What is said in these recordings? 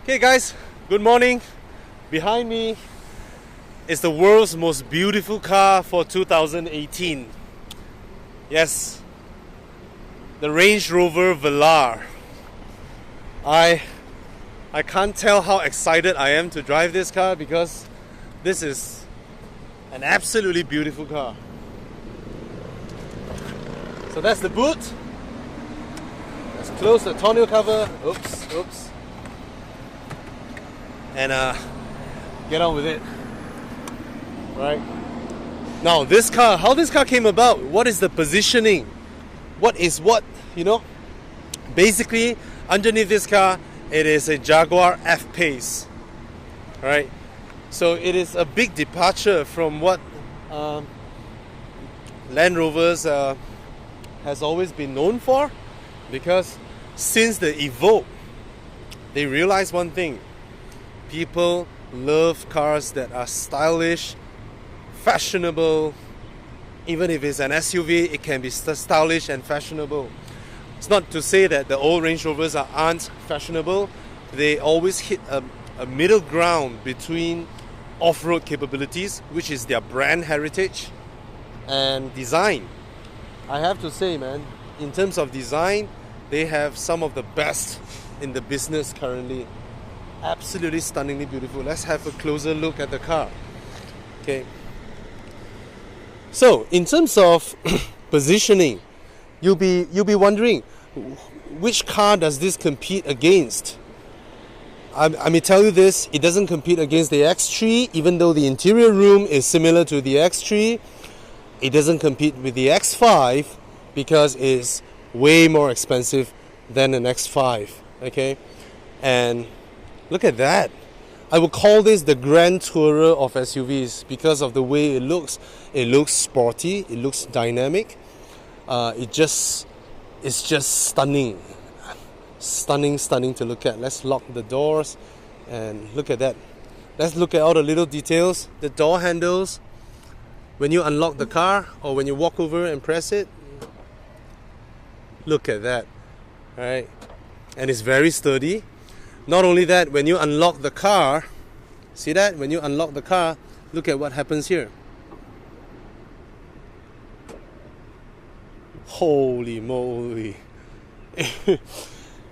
Okay guys, good morning. Behind me is the world's most beautiful car for 2018. Yes, the Range Rover Velar. I can't tell how excited I am to drive this car because this is an absolutely beautiful car. So that's the boot. Let's close the tonneau cover. Oops. And get on with it. Right. Now this car, how this car came about, what is the positioning? What? Basically, underneath this car, it is a Jaguar F-Pace. Right. So it is a big departure from what Land Rovers has always been known for, because since the Evoque, they realized one thing. People love cars that are stylish, fashionable. Even if it's an SUV, it can be stylish and fashionable. It's not to say that the old Range Rovers aren't fashionable. They always hit a middle ground between off-road capabilities, which is their brand heritage, and design. I have to say, man, in terms of design, they have some of the best in the business currently. Absolutely stunningly beautiful. Let's have a closer look at the car. Okay. So, in terms of positioning, you'll be wondering, which car does this compete against? I may tell you this: it doesn't compete against the X3, even though the interior room is similar to the X3. It doesn't compete with the X5 because it's way more expensive than an X5. Okay, and look at that. I would call this the Grand Tourer of SUVs because of the way it looks. It looks sporty, it looks dynamic. It's just stunning. Stunning to look at. Let's lock the doors and look at that. Let's look at all the little details. The door handles, when you unlock the car or when you walk over and press it, look at that. All right, and it's very sturdy. Not only that, when you unlock the car, see that? When you unlock the car, look at what happens here. Holy moly.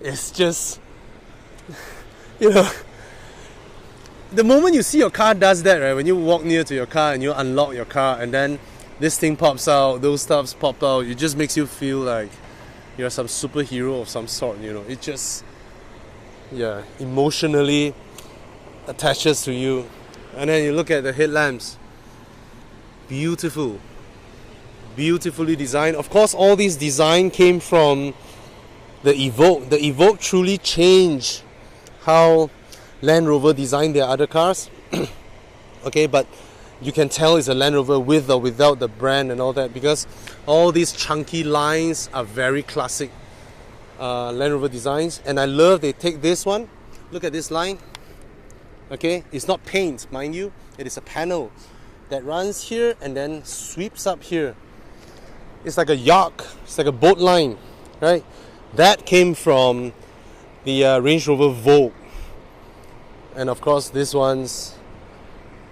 It's just, the moment you see your car does that, right? When you walk near to your car and you unlock your car and then this thing pops out, those stuffs pop out, it just makes you feel like you're some superhero of some sort, It just, emotionally attaches to you. And then you look at the headlamps. Beautifully designed. Of course, all these design came from the Evoque. The Evoque truly changed how Land Rover designed their other cars. Okay, but you can tell it's a Land Rover with or without the brand and all that, because all these chunky lines are very classic Land Rover designs. And I love they take this one. Look at this line. Okay, it's not paint, mind you. It is a panel that runs here and then sweeps up here. It's like a yacht. It's like a boat line, right? That came from the Range Rover Vogue. And of course, this one's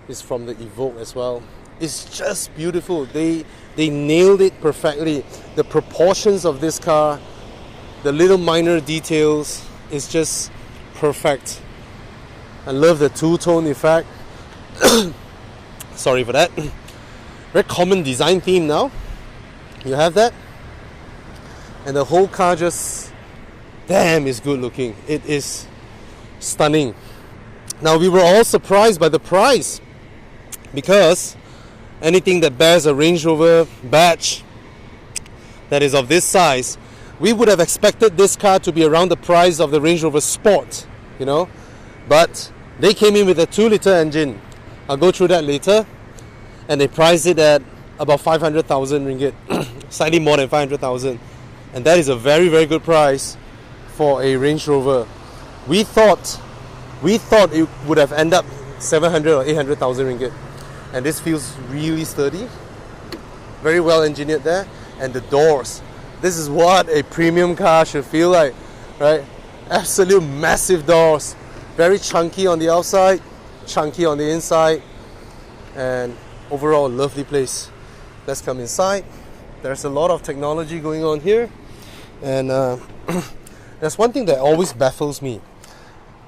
is from the Evoque as well. It's just beautiful. They nailed it perfectly. The proportions of this car, the little minor details, is just perfect. I love the two-tone effect. Sorry for that. Very common design theme now. You have that. And the whole car just, damn, is good looking. It is stunning. Now, we were all surprised by the price, because anything that bears a Range Rover badge that is of this size, we would have expected this car to be around the price of the Range Rover Sport, But they came in with a 2-liter engine. I'll go through that later. And they priced it at about 500,000 ringgit, slightly more than 500,000. And that is a very, very good price for a Range Rover. We thought it would have ended up 700 or 800,000 ringgit. And this feels really sturdy. Very well engineered there. And the doors. This is what a premium car should feel like, right? Absolute massive doors. Very chunky on the outside, chunky on the inside, and overall lovely place. Let's come inside. There's a lot of technology going on here, and there's one thing that always baffles me.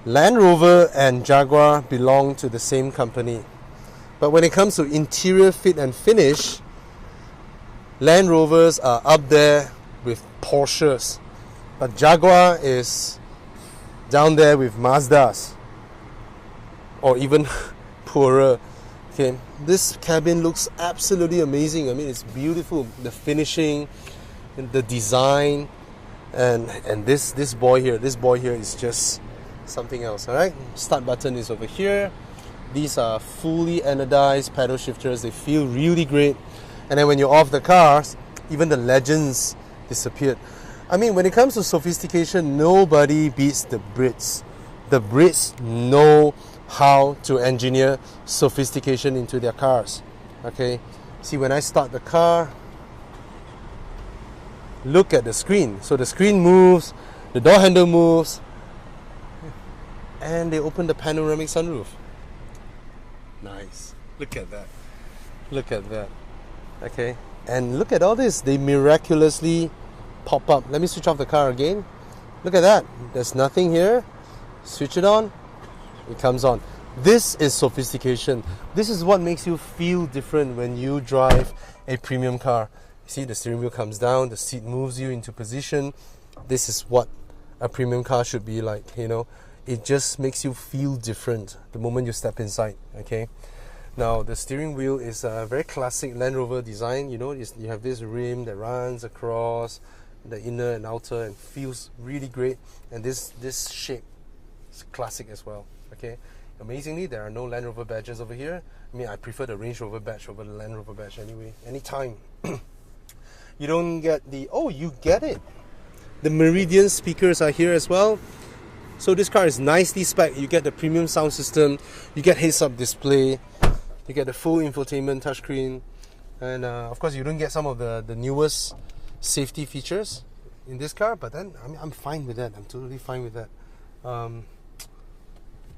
Land Rover and Jaguar belong to the same company, but when it comes to interior fit and finish, Land Rovers are up there with Porsches, but Jaguar is down there with Mazdas, or even poorer. Okay, this cabin looks absolutely amazing. I mean, it's beautiful. The finishing, the design, and this boy here is just something else. All right, start button is over here. These are fully anodized paddle shifters. They feel really great. And then when you're off the cars, even the legends disappeared. I mean, when it comes to sophistication, nobody beats the Brits. The Brits know how to engineer sophistication into their cars. Okay, see, when I start the car, look at the screen. So the screen moves, the door handle moves, and they open the panoramic sunroof. Nice. Look at that. Look at that. Okay, and look at all this. They miraculously pop up. Let me switch off the car again. Look at that. There's nothing here. Switch it on. It comes on. This is sophistication. This is what makes you feel different when you drive a premium car. See, the steering wheel comes down. The seat moves you into position. This is what a premium car should be like, you know. It just makes you feel different the moment you step inside. Okay. Now, the steering wheel is a very classic Land Rover design. You know, you have this rim that runs across the inner and outer and feels really great. And this shape is classic as well. Okay, amazingly, there are no Land Rover badges over here. I mean, I prefer the Range Rover badge over the Land Rover badge anyway. Anytime. You don't get the... Oh, you get it. The Meridian speakers are here as well. So this car is nicely spec'd. You get the premium sound system. You get heads-up display. You get the full infotainment touchscreen, and of course you don't get some of the newest safety features in this car, but then I'm fine with that. I'm totally fine with that.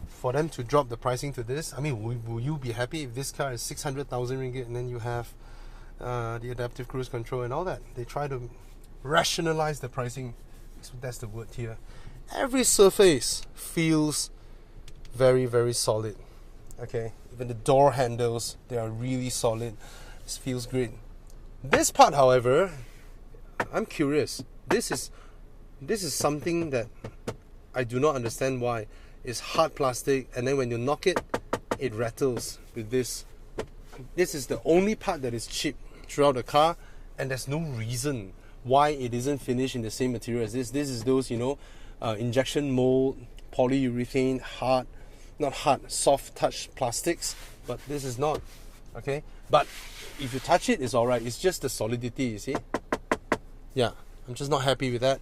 For them to drop the pricing to this, I mean, will you be happy if this car is 600,000 ringgit and then you have the adaptive cruise control and all that? They try to rationalize the pricing. That's the word here. Every surface feels very, very solid. Okay, even the door handles, they are really solid. This feels great. This part, however, I'm curious. This is something that I do not understand why. It's hard plastic, and then when you knock it, it rattles with this. This is the only part that is cheap throughout the car, and there's no reason why it isn't finished in the same material as this. This is those, you know, injection mold, polyurethane, soft touch plastics, but this is not. Okay, but if you touch it, it's alright. It's just the solidity, you see. Yeah, I'm just not happy with that.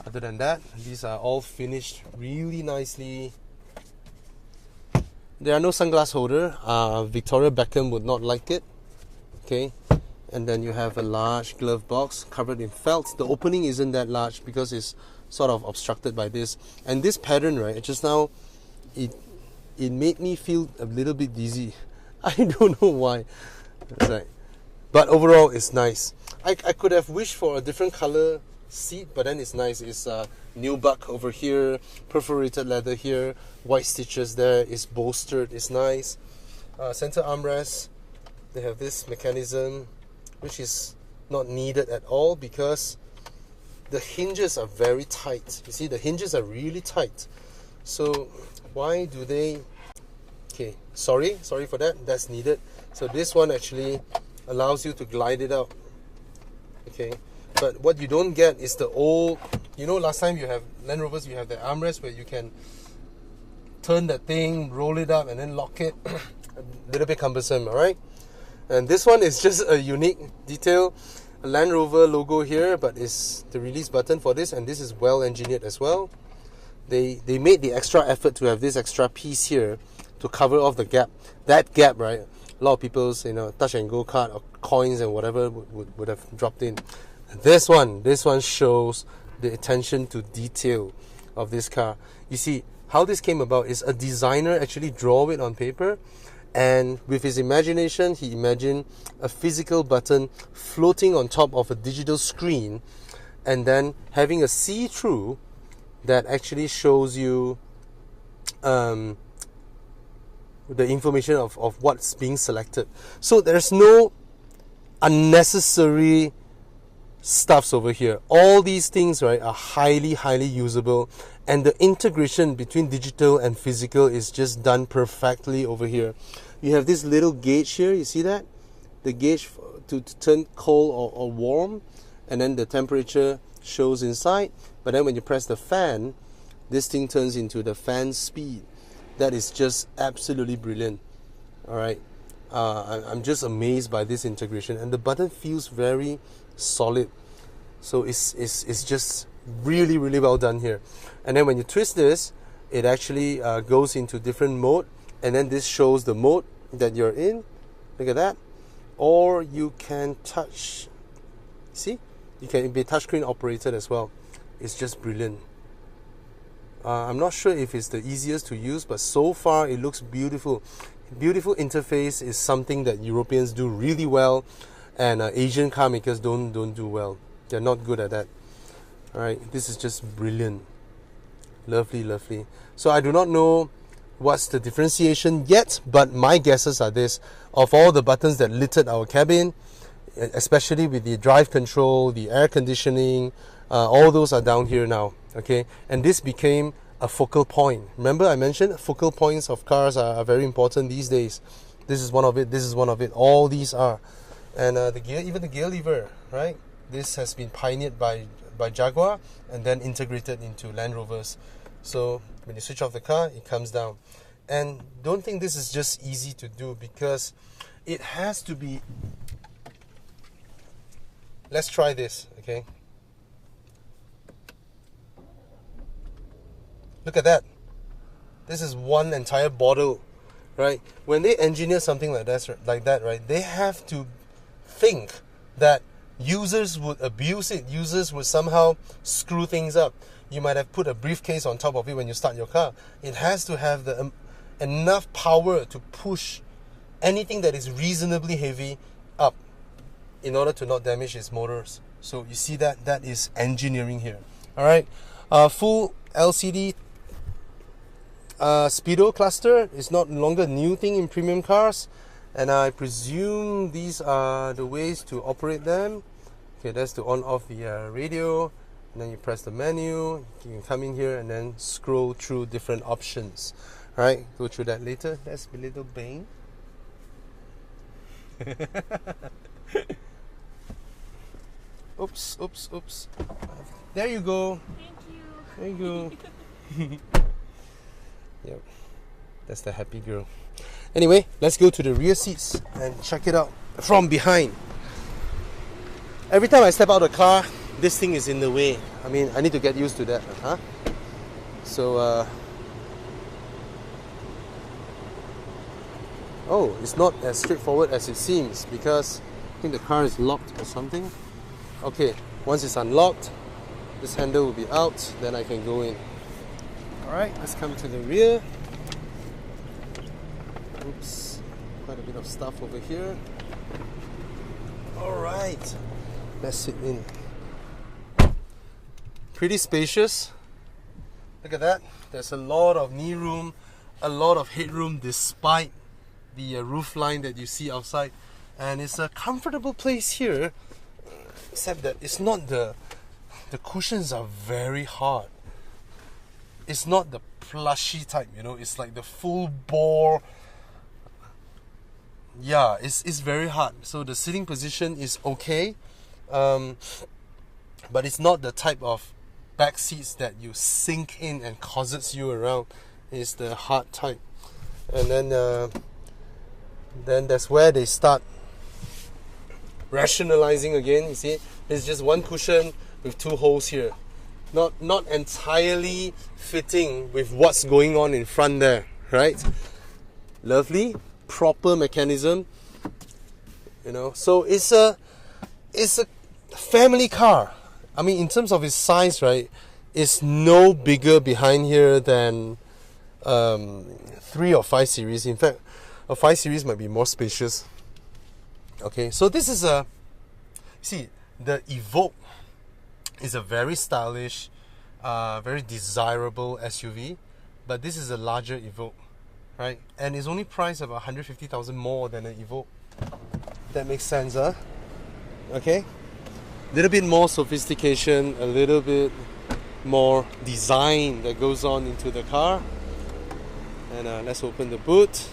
Other than that, these are all finished really nicely. There are no sunglass holder. Victoria Beckham would not like it. Okay, and then you have a large glove box covered in felt. The opening isn't that large because it's sort of obstructed by this. And this pattern, right, just now, it made me feel a little bit dizzy. I don't know why. That's right. But overall, it's nice. I could have wished for a different color seat, but then it's nice. It's nubuck over here, perforated leather here, white stitches there. It's bolstered. It's nice. Center armrest. They have this mechanism, which is not needed at all because the hinges are very tight. You see, the hinges are really tight. So why do they... Okay, sorry for that. That's needed. So this one actually allows you to glide it out. Okay, but what you don't get is the old... You know, last time you have Land Rovers, you have the armrest where you can turn that thing, roll it up, and then lock it. A little bit cumbersome, alright? And this one is just a unique detail. A Land Rover logo here, but it's the release button for this, and this is well engineered as well. They made the extra effort to have this extra piece here to cover off the gap. That gap, right? A lot of people's, you know, touch and go card or coins and whatever would have dropped in. This one shows the attention to detail of this car. You see, how this came about is a designer actually draw it on paper, and with his imagination he imagined a physical button floating on top of a digital screen, and then having a see-through that actually shows you the information of what's being selected. So there's no unnecessary stuffs over here. All these things, right, are highly usable, and the integration between digital and physical is just done perfectly over here. You have this little gauge here, you see that? The gauge to turn cold or warm, and then the temperature shows inside. But then when you press the fan, this thing turns into the fan speed. That is just absolutely brilliant. Alright, I'm just amazed by this integration, and the button feels very solid. So it's just really well done here. And then when you twist this, it actually goes into different mode, and then this shows the mode that you're in. Look at that. Or you can touch, see, you can be touchscreen operated as well. It's just brilliant. I'm not sure if it's the easiest to use, but so far it looks beautiful. Beautiful interface is something that Europeans do really well, and Asian car makers don't do well. They're not good at that. Alright, this is just brilliant. Lovely. So I do not know what's the differentiation yet, but my guesses are this. Of all the buttons that littered our cabin, especially with the drive control, the air conditioning, all those are down here now. Okay, and this became a focal point. Remember I mentioned focal points of cars are very important these days. This is one of it. This is one of it. All these are. And the gear, even the gear lever, right? This has been pioneered by Jaguar and then integrated into Land Rovers. So when you switch off the car, it comes down. And don't think this is just easy to do, because it has to be. Let's try this, okay? Look at that. This is one entire bottle, right? When they engineer something like that, right, they have to think that users would abuse it. Users would somehow screw things up. You might have put a briefcase on top of it when you start your car. It has to have the enough power to push anything that is reasonably heavy up in order to not damage its motors. So you see that is engineering here. All right, full LCD speedo cluster is not longer a new thing in premium cars, and I presume these are the ways to operate them. Okay, that's to on off the radio, and then you press the menu. You can come in here and then scroll through different options. All right, go through that later. That's a little Bane. Oops. There you go. Thank you. There you go. Yep, that's the happy girl. Anyway, let's go to the rear seats and check it out from behind. Every time I step out of the car, this thing is in the way. I mean, I need to get used to that, huh? So, oh, it's not as straightforward as it seems, because I think the car is locked or something. Okay, once it's unlocked, this handle will be out, then I can go in. Alright, let's come to the rear. Oops, quite a bit of stuff over here. Alright, let's sit in. Pretty spacious. Look at that. There's a lot of knee room, a lot of headroom despite the roof line that you see outside. And it's a comfortable place here, except that it's not the cushions are very hard. It's not the plushy type, you know, it's like the full bore. Yeah, it's very hard. So the sitting position is okay, but it's not the type of back seats that you sink in and corsets you around. It's the hard type. And then that's where they start rationalizing again. You see, there's just one cushion with two holes here. Not entirely fitting with what's going on in front there, right? Lovely, proper mechanism, you know. So it's a family car. I mean, in terms of its size, right, it's no bigger behind here than 3 or 5 series. In fact, a 5 series might be more spacious. Okay, so this is the Evoque is a very stylish, very desirable SUV, but this is a larger Evoque, right? And it's only priced about 150,000 more than an Evoque. That makes sense, huh? Okay, a little bit more sophistication, a little bit more design that goes on into the car. And let's open the boot.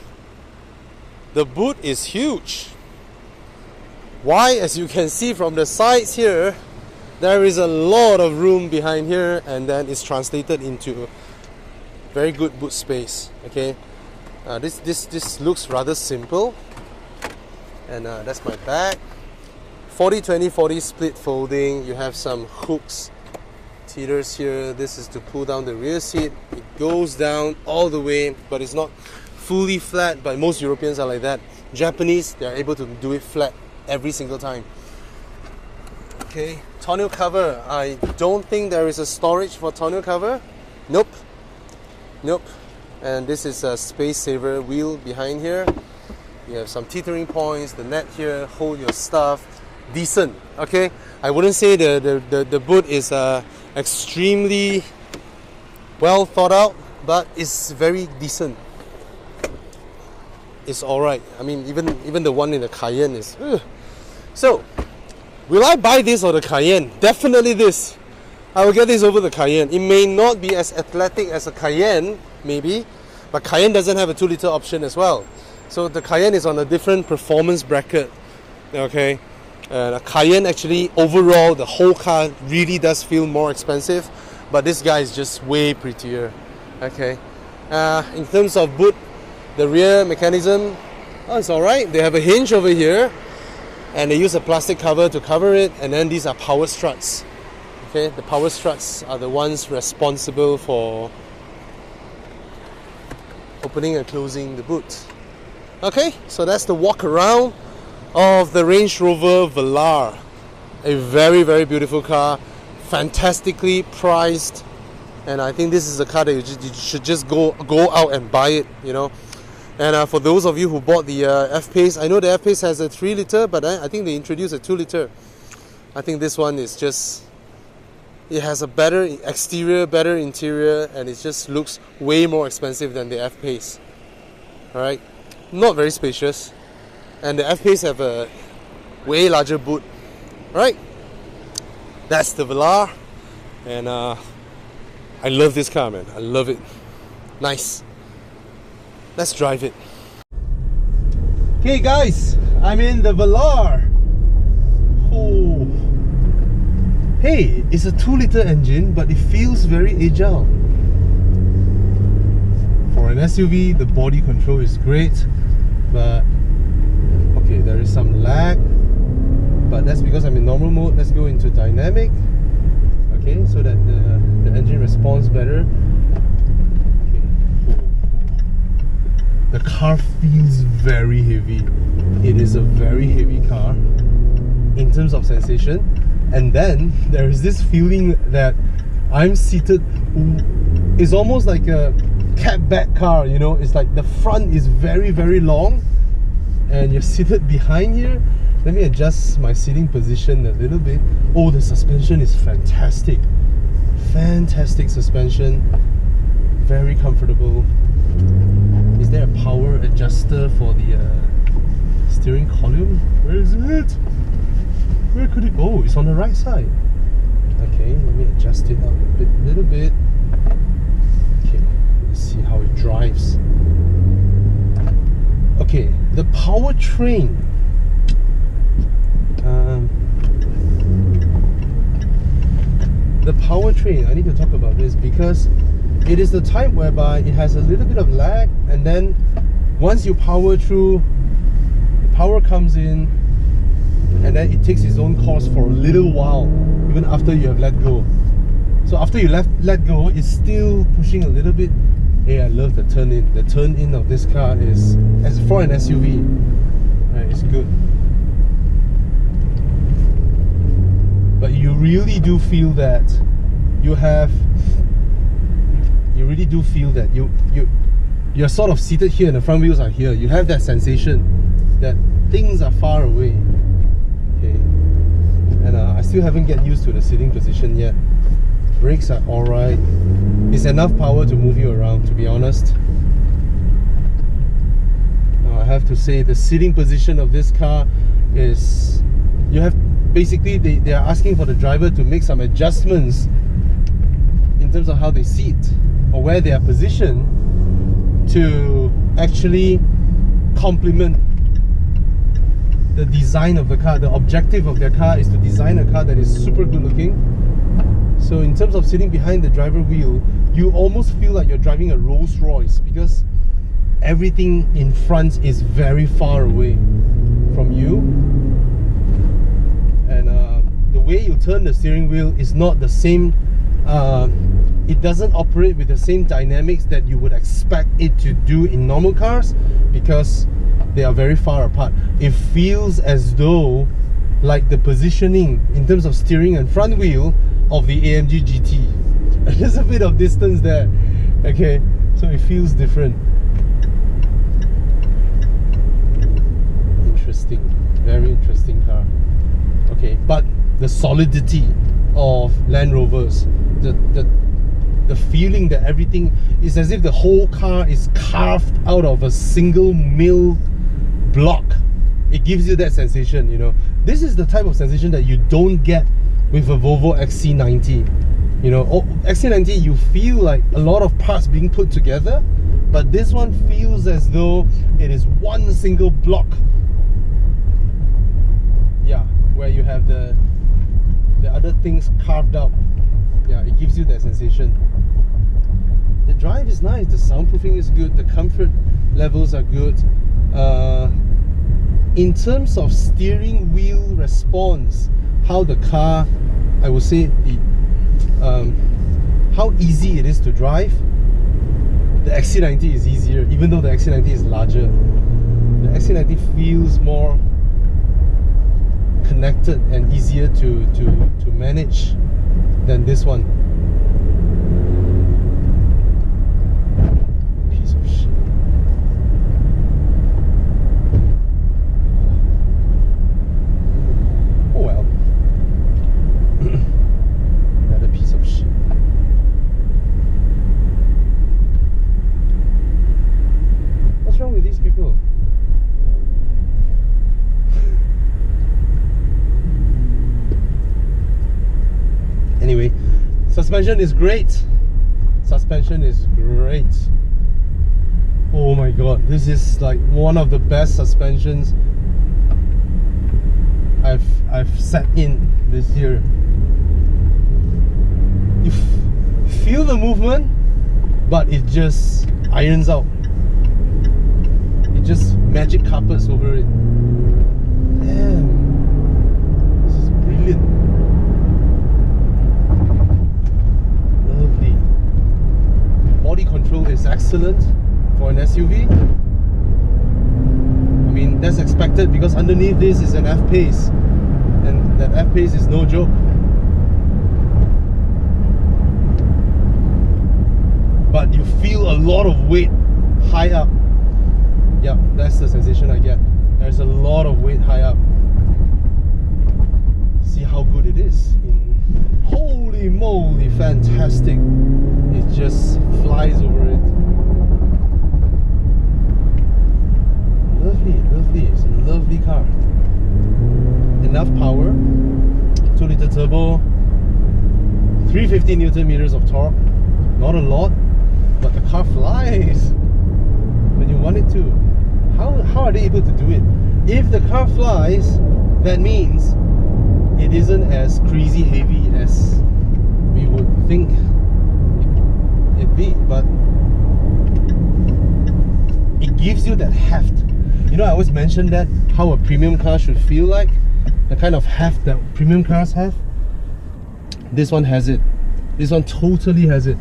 The boot is huge. Why? As you can see from the sides here, there is a lot of room behind here, and then it's translated into very good boot space. Okay, this looks rather simple, and that's my back. 40-20-40 split folding. You have some hooks, teeters here. This is to pull down the rear seat. It goes down all the way, but it's not fully flat. But most Europeans are like that. Japanese, they are able to do it flat every single time. Okay, tonneau cover. I don't think there is a storage for tonneau cover. Nope. And this is a space saver wheel behind here. You have some tethering points. The net here, hold your stuff. Decent. Okay, I wouldn't say the boot is extremely well thought out, but it's very decent. It's alright. I mean, even the one in the Cayenne is. So, will I buy this or the Cayenne? Definitely this. I will get this over the Cayenne. It may not be as athletic as a Cayenne, maybe, but Cayenne doesn't have a 2-liter option as well. So the Cayenne is on a different performance bracket. Okay, a Cayenne actually overall the whole car really does feel more expensive, but this guy is just way prettier. Okay, in terms of boot, the rear mechanism, it's alright. They have a hinge over here, and they use a plastic cover to cover it, and then these are power struts. Okay, the power struts are the ones responsible for opening and closing the boot. Okay, so that's the walk around of the Range Rover Velar. A very, very beautiful car, fantastically priced, and I think this is a car that you should just go out and buy it, you know. And for those of you who bought the F-Pace, I know the F-Pace has a 3-liter, but I think they introduced a 2-liter. I think this one is just, it has a better exterior, better interior, and it just looks way more expensive than the F-Pace. Alright, not very spacious, and the F-Pace have a way larger boot. Right, that's the Velar, and I love this car, man. I love it. Nice. Let's drive it. Okay guys, I'm in the Velar. Oh. Hey, it's a 2-liter engine, but it feels very agile. For an SUV, the body control is great, but okay, there is some lag, but that's because I'm in normal mode. Let's go into dynamic, okay, so that the engine responds better. The car feels very heavy. It is a very heavy car in terms of sensation. And then there is this feeling that I'm seated. It's almost like a cab back car, you know. It's like the front is very, very long and you're seated behind here. Let me adjust my seating position a little bit. Oh, the suspension is fantastic. Fantastic suspension. Very comfortable. Is there a power adjuster for the steering column? Where is it? Where could it? Oh, it's on the right side. Okay, let me adjust it up a little bit. Okay, let's see how it drives. Okay, the powertrain. The powertrain, I need to talk about this because it is the type whereby it has a little bit of lag, and then once you power through, the power comes in, and then it takes its own course for a little while, even after you have let go. So after you let go, it's still pushing a little bit. Hey, I love the turn in. The turn in of this car is, as for an SUV, right, it's good. But you really do feel that you have. You really do feel that you're sort of seated here and the front wheels are here, you have that sensation that things are far away. Okay, and I still haven't get used to the sitting position yet. Brakes are alright. It's enough power to move you around, to be honest. Now I have to say the sitting position of this car is, you have basically, they are asking for the driver to make some adjustments in terms of how they sit or where they are positioned to actually complement the design of the car. The objective of their car is to design a car that is super good looking. So in terms of sitting behind the driver wheel, you almost feel like you're driving a Rolls Royce because everything in front is very far away from you. And the way you turn the steering wheel is not the same. It doesn't operate with the same dynamics that you would expect it to do in normal cars because they are very far apart. It feels as though like the positioning in terms of steering and front wheel of the AMG GT. There's a bit of distance there, okay, so it feels different. Interesting, very interesting car. Okay, but the solidity of Land Rovers, the feeling that everything is as if the whole car is carved out of a single mill block. It gives you that sensation, you know. This is the type of sensation that you don't get with a Volvo XC90. You know, XC90 you feel like a lot of parts being put together, but this one feels as though it is one single block. Yeah, where you have the other things carved out. Yeah, it gives you that sensation. The drive is nice, the soundproofing is good, the comfort levels are good. In terms of steering wheel response, how the car, I would say, how easy it is to drive, the XC90 is easier, even though the XC90 is larger. The XC90 feels more connected and easier to manage than this one. Piece of shit. Oh well. Another piece of shit. What's wrong with these people? Anyway, suspension is great. Suspension is great. Oh my god, this is like one of the best suspensions I've sat in this year. You feel the movement, but it just irons out. It just magic carpets over it. Damn, this is brilliant. Lovely. Body control is excellent for an SUV. I mean, that's expected because underneath this is an F-Pace, and that F-Pace is no joke. But you feel a lot of weight high up. Yeah, that's the sensation I get. There's a lot of weight high up. See how good it is. Holy moly, fantastic. It just flies over it. Lovely, lovely. It's a lovely car. Enough power. 2-litre turbo. 350 Newton meters of torque. Not a lot, but the car flies when you want it to. How are they able to do it? If the car flies, that means it isn't as crazy heavy as we would think it'd be, but it gives you that heft. You know, I always mention that how a premium car should feel like, the kind of heft that premium cars have. This one has it. This one totally has it.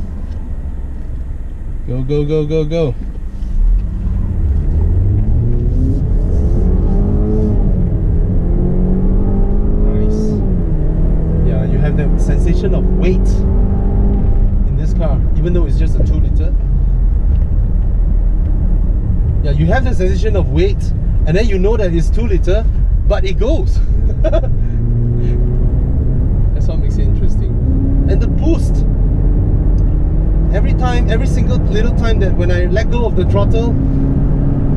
Go, go, go, go, go. Have that sensation of weight in this car, even though it's just a 2-litre. Like you have the sensation of weight, and then you know that it's 2 liter, but it goes. That's what makes it interesting. And the boost. Every single little time that when I let go of the throttle,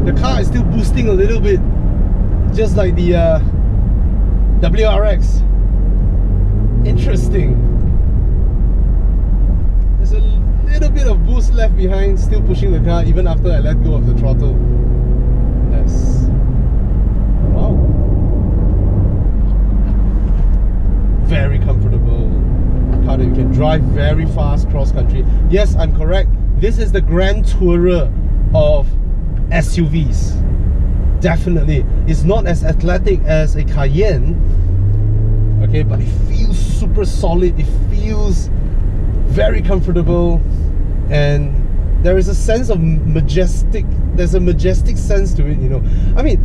the car is still boosting a little bit, just like the WRX. Interesting. There's a little bit of boost left behind, still pushing the car even after I let go of the throttle. That's... wow. Very comfortable. Car that you can drive very fast cross country. Yes, I'm correct. This is the Gran Tourer of SUVs. Definitely. It's not as athletic as a Cayenne, okay, but it feels super solid. It feels very comfortable, and there is a sense of majestic. There's a majestic sense to it, you know. I mean,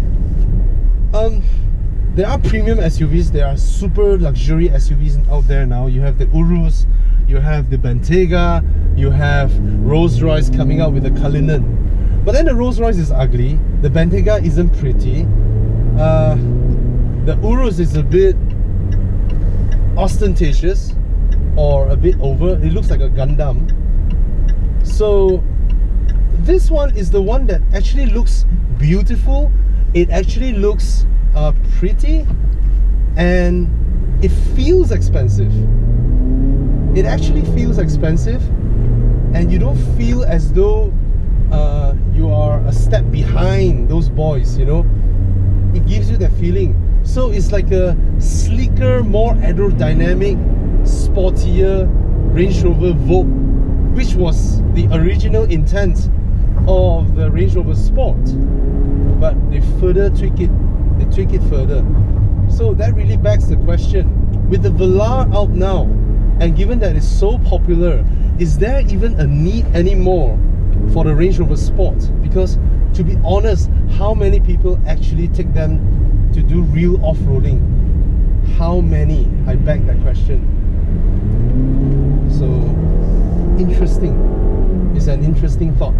there are premium SUVs. There are super luxury SUVs out there now. You have the Urus, you have the Bentayga, you have Rolls-Royce coming out with the Cullinan. But then the Rolls-Royce is ugly, the Bentayga isn't pretty, the Urus is a bit ostentatious or a bit over. It looks like a Gundam. So this one is the one that actually looks beautiful. It actually looks pretty, and it feels expensive. It actually feels expensive, and you don't feel as though you are a step behind those boys, you know. It gives you that feeling. So it's like a sleeker, more aerodynamic, sportier Range Rover Vogue, which was the original intent of the Range Rover Sport, but they further tweak it. They tweak it further. So that really begs the question, with the Velar out now, and given that it's so popular, is there even a need anymore for the Range Rover Sport? Because to be honest, how many people actually take them to do real off-roading? How many? I beg that question. So interesting. It's an interesting thought.